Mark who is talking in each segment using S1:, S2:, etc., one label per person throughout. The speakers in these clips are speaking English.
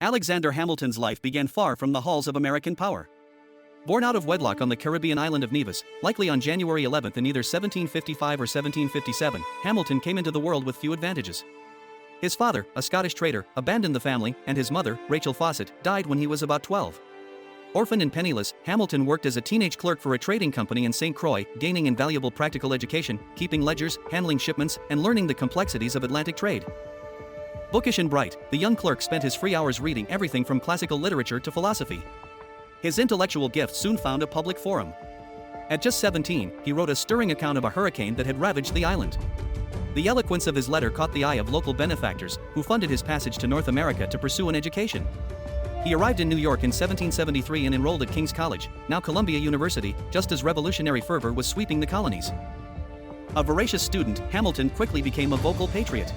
S1: Alexander Hamilton's life began far from the halls of American power. Born out of wedlock on the Caribbean island of Nevis, likely on January 11 in either 1755 or 1757, Hamilton came into the world with few advantages. His father, a Scottish trader, abandoned the family, and his mother, Rachel Fawcett, died when he was about 12. Orphaned and penniless, Hamilton worked as a teenage clerk for a trading company in St. Croix, gaining invaluable practical education, keeping ledgers, handling shipments, and learning the complexities of Atlantic trade. Bookish and bright, the young clerk spent his free hours reading everything from classical literature to philosophy. His intellectual gifts soon found a public forum. At just 17, he wrote a stirring account of a hurricane that had ravaged the island. The eloquence of his letter caught the eye of local benefactors, who funded his passage to North America to pursue an education. He arrived in New York in 1773 and enrolled at King's College, now Columbia University, just as revolutionary fervor was sweeping the colonies. A voracious student, Hamilton quickly became a vocal patriot.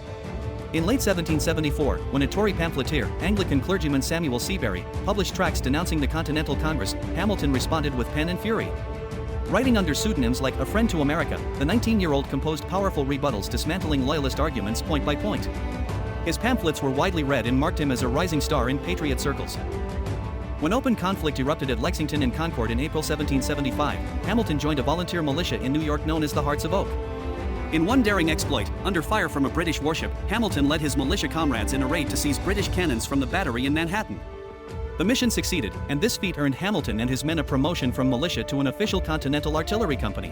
S1: In late 1774, when a Tory pamphleteer, Anglican clergyman Samuel Seabury, published tracts denouncing the Continental Congress, Hamilton responded with pen and fury. Writing under pseudonyms like A Friend to America, the 19-year-old composed powerful rebuttals dismantling loyalist arguments point by point. His pamphlets were widely read and marked him as a rising star in patriot circles. When open conflict erupted at Lexington and Concord in April 1775, Hamilton joined a volunteer militia in New York known as the Hearts of Oak. In one daring exploit, under fire from a British warship, Hamilton led his militia comrades in a raid to seize British cannons from the battery in Manhattan. The mission succeeded, and this feat earned Hamilton and his men a promotion from militia to an official Continental Artillery Company.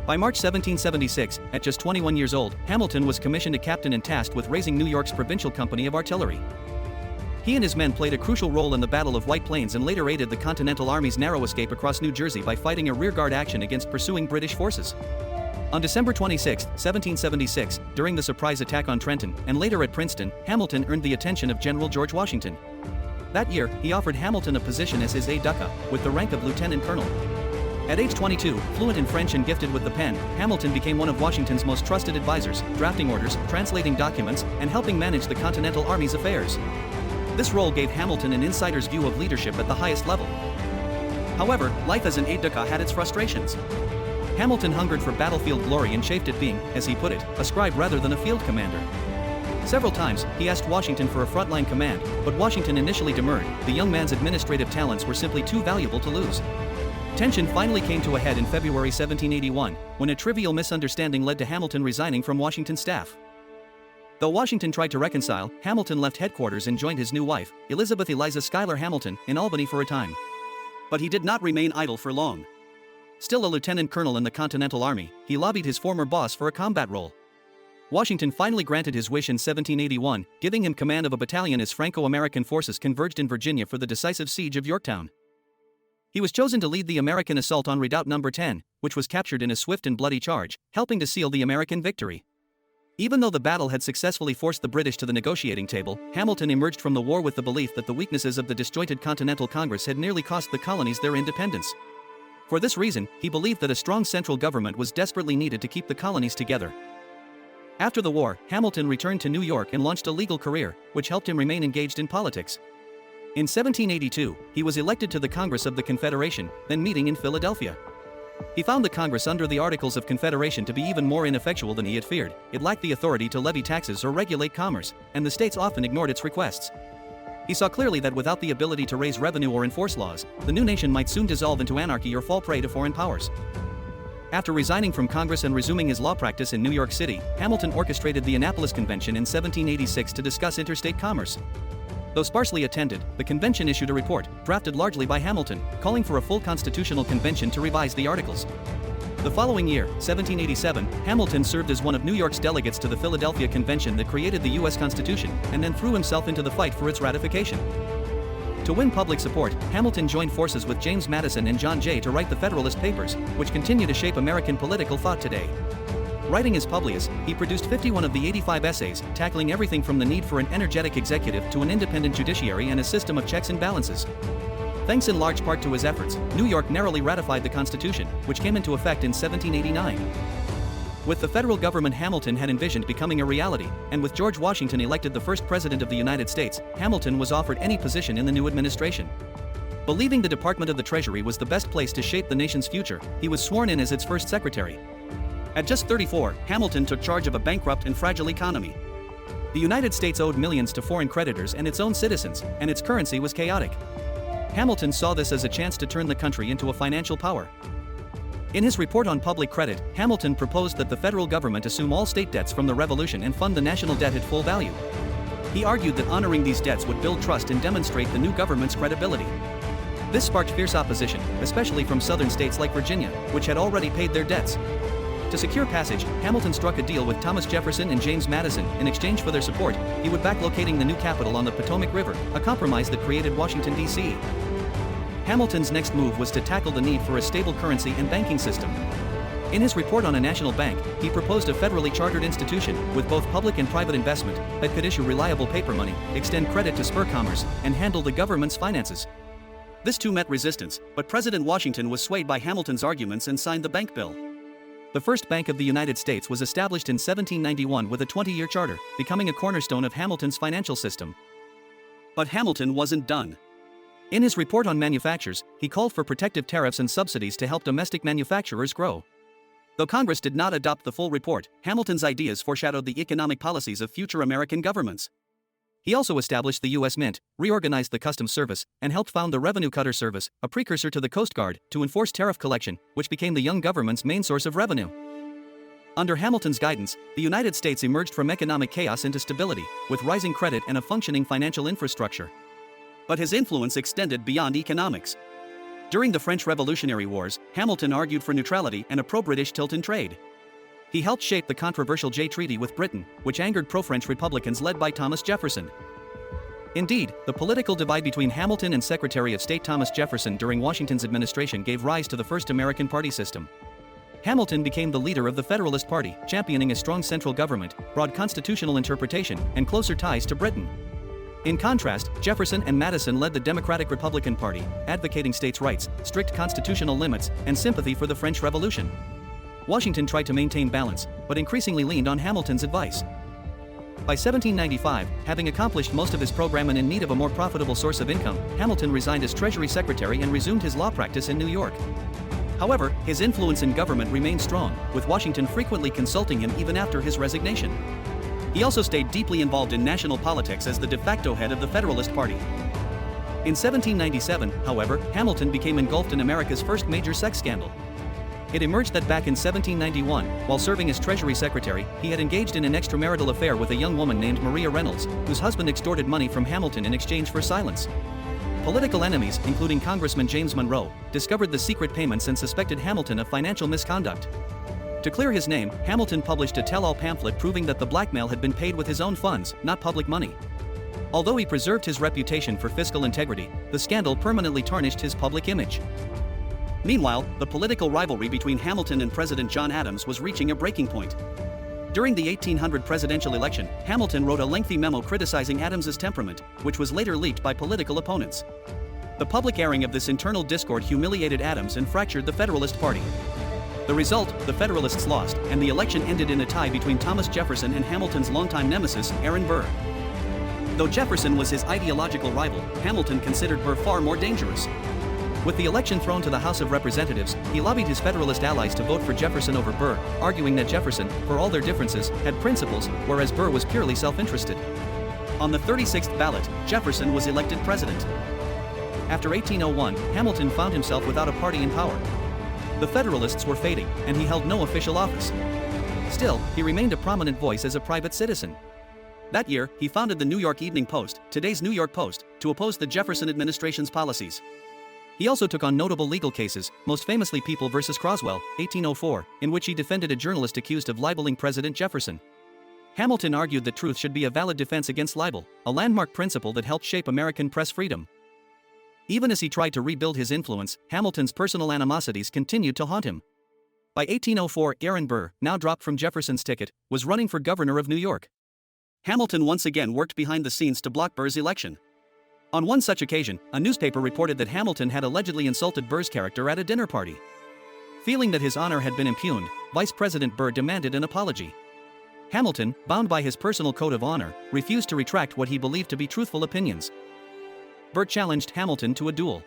S1: By March 1776, at just 21 years old, Hamilton was commissioned a captain and tasked with raising New York's Provincial Company of Artillery. He and his men played a crucial role in the Battle of White Plains and later aided the Continental Army's narrow escape across New Jersey by fighting a rearguard action against pursuing British forces. On December 26, 1776, during the surprise attack on Trenton, and later at Princeton, Hamilton earned the attention of General George Washington. That year, he offered Hamilton a position as his aide-de-camp, with the rank of lieutenant colonel. At age 22, fluent in French and gifted with the pen, Hamilton became one of Washington's most trusted advisors, drafting orders, translating documents, and helping manage the Continental Army's affairs. This role gave Hamilton an insider's view of leadership at the highest level. However, life as an aide-de-camp had its frustrations. Hamilton hungered for battlefield glory and chafed at being, as he put it, a scribe rather than a field commander. Several times, he asked Washington for a frontline command, but Washington initially demurred. The young man's administrative talents were simply too valuable to lose. Tension finally came to a head in February 1781, when a trivial misunderstanding led to Hamilton resigning from Washington's staff. Though Washington tried to reconcile, Hamilton left headquarters and joined his new wife, Elizabeth Eliza Schuyler Hamilton, in Albany for a time. But he did not remain idle for long. Still a lieutenant colonel in the Continental Army, he lobbied his former boss for a combat role. Washington finally granted his wish in 1781, giving him command of a battalion as Franco-American forces converged in Virginia for the decisive siege of Yorktown. He was chosen to lead the American assault on Redoubt No. 10, which was captured in a swift and bloody charge, helping to seal the American victory. Even though the battle had successfully forced the British to the negotiating table, Hamilton emerged from the war with the belief that the weaknesses of the disjointed Continental Congress had nearly cost the colonies their independence. For this reason, he believed that a strong central government was desperately needed to keep the colonies together. After the war, Hamilton returned to New York and launched a legal career, which helped him remain engaged in politics. In 1782, he was elected to the Congress of the Confederation, then meeting in Philadelphia. He found the Congress under the Articles of Confederation to be even more ineffectual than he had feared. It lacked the authority to levy taxes or regulate commerce, and the states often ignored its requests. He saw clearly that without the ability to raise revenue or enforce laws, the new nation might soon dissolve into anarchy or fall prey to foreign powers. After resigning from Congress and resuming his law practice in New York City, Hamilton orchestrated the Annapolis Convention in 1786 to discuss interstate commerce. Though sparsely attended, the convention issued a report, drafted largely by Hamilton, calling for a full constitutional convention to revise the articles. The following year, 1787, Hamilton served as one of New York's delegates to the Philadelphia Convention that created the U.S. Constitution, and then threw himself into the fight for its ratification. To win public support, Hamilton joined forces with James Madison and John Jay to write the Federalist Papers, which continue to shape American political thought today. Writing as Publius, he produced 51 of the 85 essays, tackling everything from the need for an energetic executive to an independent judiciary and a system of checks and balances. Thanks in large part to his efforts, New York narrowly ratified the Constitution, which came into effect in 1789. With the federal government Hamilton had envisioned becoming a reality, and with George Washington elected the first president of the United States, Hamilton was offered any position in the new administration. Believing the Department of the Treasury was the best place to shape the nation's future, he was sworn in as its first secretary. At just 34, Hamilton took charge of a bankrupt and fragile economy. The United States owed millions to foreign creditors and its own citizens, and its currency was chaotic. Hamilton saw this as a chance to turn the country into a financial power. In his report on public credit, Hamilton proposed that the federal government assume all state debts from the Revolution and fund the national debt at full value. He argued that honoring these debts would build trust and demonstrate the new government's credibility. This sparked fierce opposition, especially from southern states like Virginia, which had already paid their debts. To secure passage, Hamilton struck a deal with Thomas Jefferson and James Madison. In exchange for their support, he would back locating the new capital on the Potomac River, a compromise that created Washington, D.C. Hamilton's next move was to tackle the need for a stable currency and banking system. In his report on a national bank, he proposed a federally chartered institution, with both public and private investment, that could issue reliable paper money, extend credit to spur commerce, and handle the government's finances. This too met resistance, but President Washington was swayed by Hamilton's arguments and signed the Bank Bill. The first Bank of the United States was established in 1791 with a 20-year charter, becoming a cornerstone of Hamilton's financial system. But Hamilton wasn't done. In his report on manufactures, he called for protective tariffs and subsidies to help domestic manufacturers grow. Though Congress did not adopt the full report, Hamilton's ideas foreshadowed the economic policies of future American governments. He also established the U.S. Mint, reorganized the Customs Service, and helped found the Revenue Cutter Service, a precursor to the Coast Guard, to enforce tariff collection, which became the young government's main source of revenue. Under Hamilton's guidance, the United States emerged from economic chaos into stability, with rising credit and a functioning financial infrastructure. But his influence extended beyond economics. During the French Revolutionary Wars, Hamilton argued for neutrality and a pro-British tilt in trade. He helped shape the controversial Jay Treaty with Britain, which angered pro-French Republicans led by Thomas Jefferson. Indeed, the political divide between Hamilton and Secretary of State Thomas Jefferson during Washington's administration gave rise to the first American party system. Hamilton became the leader of the Federalist Party, championing a strong central government, broad constitutional interpretation, and closer ties to Britain. In contrast, Jefferson and Madison led the Democratic-Republican Party, advocating states' rights, strict constitutional limits, and sympathy for the French Revolution. Washington tried to maintain balance, but increasingly leaned on Hamilton's advice. By 1795, having accomplished most of his program and in need of a more profitable source of income, Hamilton resigned as Treasury Secretary and resumed his law practice in New York. However, his influence in government remained strong, with Washington frequently consulting him even after his resignation. He also stayed deeply involved in national politics as the de facto head of the Federalist Party. In 1797, however, Hamilton became engulfed in America's first major sex scandal. It emerged that back in 1791, while serving as Treasury Secretary, he had engaged in an extramarital affair with a young woman named Maria Reynolds, whose husband extorted money from Hamilton in exchange for silence. Political enemies, including Congressman James Monroe, discovered the secret payments and suspected Hamilton of financial misconduct. To clear his name, Hamilton published a tell-all pamphlet proving that the blackmail had been paid with his own funds, not public money. Although he preserved his reputation for fiscal integrity, the scandal permanently tarnished his public image. Meanwhile, the political rivalry between Hamilton and President John Adams was reaching a breaking point. During the 1800 presidential election, Hamilton wrote a lengthy memo criticizing Adams's temperament, which was later leaked by political opponents. The public airing of this internal discord humiliated Adams and fractured the Federalist Party. The result, the Federalists lost, and the election ended in a tie between Thomas Jefferson and Hamilton's longtime nemesis, Aaron Burr. Though Jefferson was his ideological rival, Hamilton considered Burr far more dangerous. With the election thrown to the House of Representatives, he lobbied his Federalist allies to vote for Jefferson over Burr, arguing that Jefferson, for all their differences, had principles, whereas Burr was purely self-interested. On the 36th ballot, Jefferson was elected president. After 1801, Hamilton found himself without a party in power. The Federalists were fading, and he held no official office. Still, he remained a prominent voice as a private citizen. That year, he founded the New York Evening Post, today's New York Post, to oppose the Jefferson administration's policies. He also took on notable legal cases, most famously People v. Croswell, 1804, in which he defended a journalist accused of libeling President Jefferson. Hamilton argued that truth should be a valid defense against libel, a landmark principle that helped shape American press freedom. Even as he tried to rebuild his influence, Hamilton's personal animosities continued to haunt him. By 1804, Aaron Burr, now dropped from Jefferson's ticket, was running for governor of New York. Hamilton once again worked behind the scenes to block Burr's election. On one such occasion, a newspaper reported that Hamilton had allegedly insulted Burr's character at a dinner party. Feeling that his honor had been impugned, Vice President Burr demanded an apology. Hamilton, bound by his personal code of honor, refused to retract what he believed to be truthful opinions. Burr challenged Hamilton to a duel.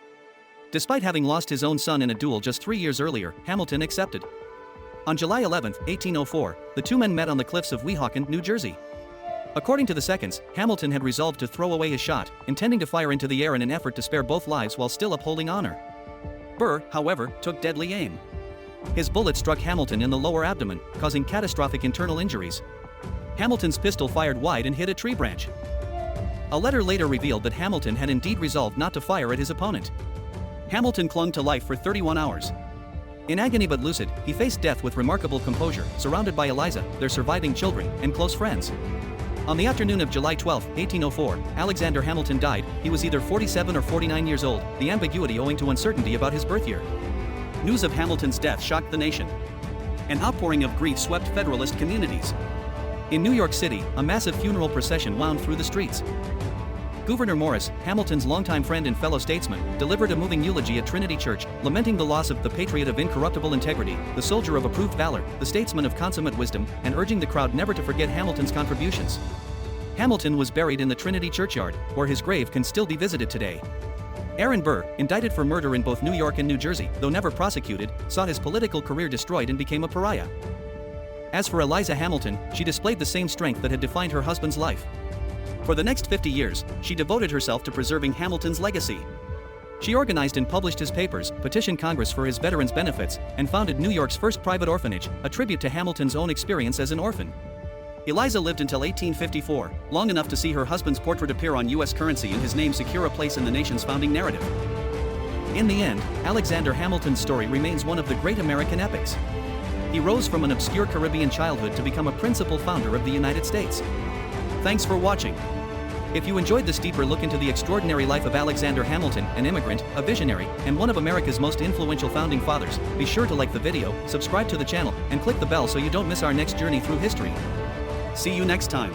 S1: Despite having lost his own son in a duel just 3 years earlier, Hamilton accepted. On July 11, 1804, the two men met on the cliffs of Weehawken, New Jersey. According to the seconds, Hamilton had resolved to throw away his shot, intending to fire into the air in an effort to spare both lives while still upholding honor. Burr, however, took deadly aim. His bullet struck Hamilton in the lower abdomen, causing catastrophic internal injuries. Hamilton's pistol fired wide and hit a tree branch. A letter later revealed that Hamilton had indeed resolved not to fire at his opponent. Hamilton clung to life for 31 hours. In agony but lucid, he faced death with remarkable composure, surrounded by Eliza, their surviving children, and close friends. On the afternoon of July 12, 1804, Alexander Hamilton died. He was either 47 or 49 years old, the ambiguity owing to uncertainty about his birth year. News of Hamilton's death shocked the nation. An outpouring of grief swept Federalist communities. In New York City, a massive funeral procession wound through the streets. Gouverneur Morris, Hamilton's longtime friend and fellow statesman, delivered a moving eulogy at Trinity Church, lamenting the loss of the patriot of incorruptible integrity, the soldier of approved valor, the statesman of consummate wisdom, and urging the crowd never to forget Hamilton's contributions. Hamilton was buried in the Trinity Churchyard, where his grave can still be visited today. Aaron Burr, indicted for murder in both New York and New Jersey, though never prosecuted, saw his political career destroyed and became a pariah. As for Eliza Hamilton, she displayed the same strength that had defined her husband's life. For the next 50 years, she devoted herself to preserving Hamilton's legacy. She organized and published his papers, petitioned Congress for his veterans' benefits, and founded New York's first private orphanage, a tribute to Hamilton's own experience as an orphan. Eliza lived until 1854, long enough to see her husband's portrait appear on U.S. currency and his name secure a place in the nation's founding narrative. In the end, Alexander Hamilton's story remains one of the great American epics. He rose from an obscure Caribbean childhood to become a principal founder of the United States. Thanks for watching. If you enjoyed this deeper look into the extraordinary life of Alexander Hamilton, an immigrant, a visionary, and one of America's most influential founding fathers, be sure to like the video, subscribe to the channel, and click the bell so you don't miss our next journey through history. See you next time.